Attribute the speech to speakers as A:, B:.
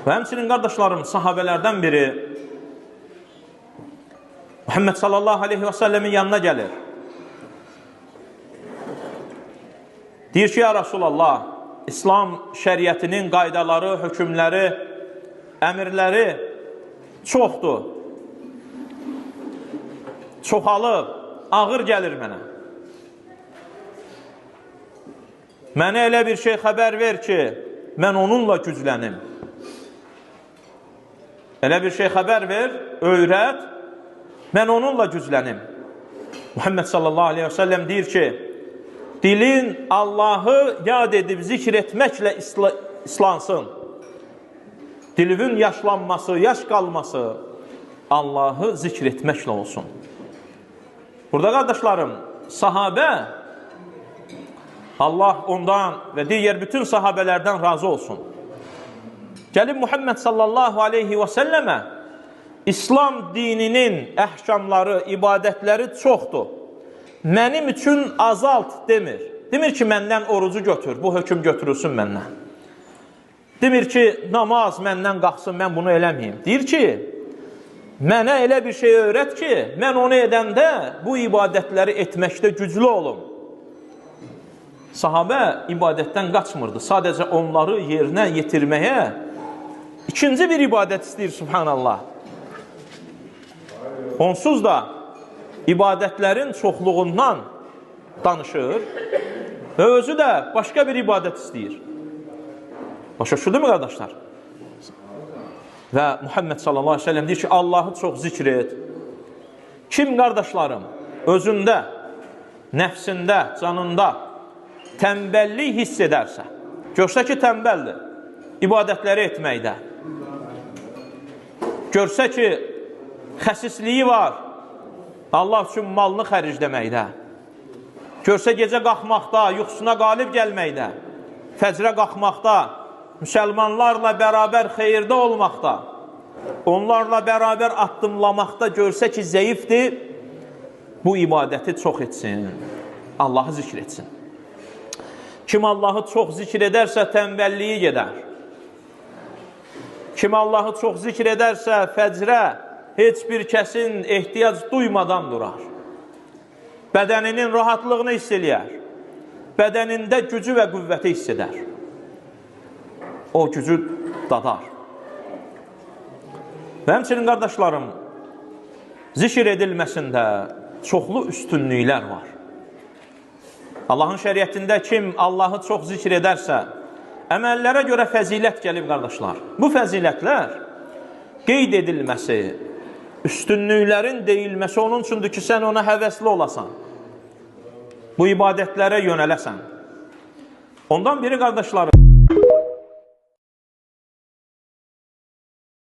A: Və həmçinin qardaşlarım, sahabələrdən biri Muhammed sallallahu aleyhi və səlləmin yanına gəlir. Deyir ki, ya Rasulallah, İslam şəriətinin qaydaları, hökümləri, əmirləri çoxdur. Çoxalıb, ağır gəlir mənə. Mənə elə bir şey xəbər ver ki, mən onunla güclənim. Elə bir şey xəbər ver, öyrət, mən onunla güclənim. Muhammed sallallahu aleyhi və səlləm deyir ki, dilin Allahı yad edib zikr etməklə islansın. Dilinin yaşlanması, yaş qalması Allahı zikr etməklə olsun. Burada qardaşlarım, sahabə, Allah ondan və digər bütün sahabələrdən razı olsun. Gəlib Muhammed sallallahu aleyhi və səlləmə İslam dininin əhkamları, ibadətləri çoxdur. Mənim üçün azalt demir. Demir ki, məndən orucu götür, bu hökm götürülsün məndən. Demir ki, namaz məndən qalxsın, mən bunu eləməyim. Deyir ki, mənə elə bir şey öyrət ki, mən onu edəndə bu ibadətləri etməkdə güclü olum. Sahabə ibadətdən qaçmırdı. Sadəcə onları yerinə yetirməyə ikinci bir ibadət istəyir, subhanallah. Onsuz da ibadətlərin çoxluğundan danışır və özü də başqa bir ibadət istəyir. Başa düşüldü mü, qardaşlar? Və Muhammed sallallahu aleyhi ve sellem deyir ki, Allahı çox zikr et. Kim, qardaşlarım, özündə, nəfsində, canında tənbəllik hiss edərsə, görsə ki, tənbəldir ibadətləri etməkdə, görsə ki, xəsisliyi var Allah üçün malını xərcləməkdə, görsə gecə qalxmaqda, yuxusuna qalib gəlməkdə, fəcrə qalxmaqda, müsəlmanlarla bərabər xeyirdə olmaqda, onlarla bərabər addımlamaqda görsə ki, zəifdir, bu ibadəti çox etsin, Allahı zikr etsin. Kim Allahı çox zikr edərsə, tənbəlliyi gedər. Kim Allahı çox zikr edərsə, fəcrə heç bir kəsin ehtiyac duymadan durar. Bədəninin rahatlığını hiss eləyər. Bədənində gücü və qüvvəti hiss edər. O gücü dadar. Və həmçinin qardaşlarım, zikr edilməsində çoxlu üstünlüklər var. Allahın şəriətində kim Allahı çox zikr edərsə, əməllərə görə fəzilət gəlib, qardaşlar. Bu fəzilətlər qeyd edilməsi, üstünlüklərin deyilməsi onun üçündür ki, sən ona həvəsli olasan, bu ibadətlərə yönələsən. Ondan biri, qardaşlarım,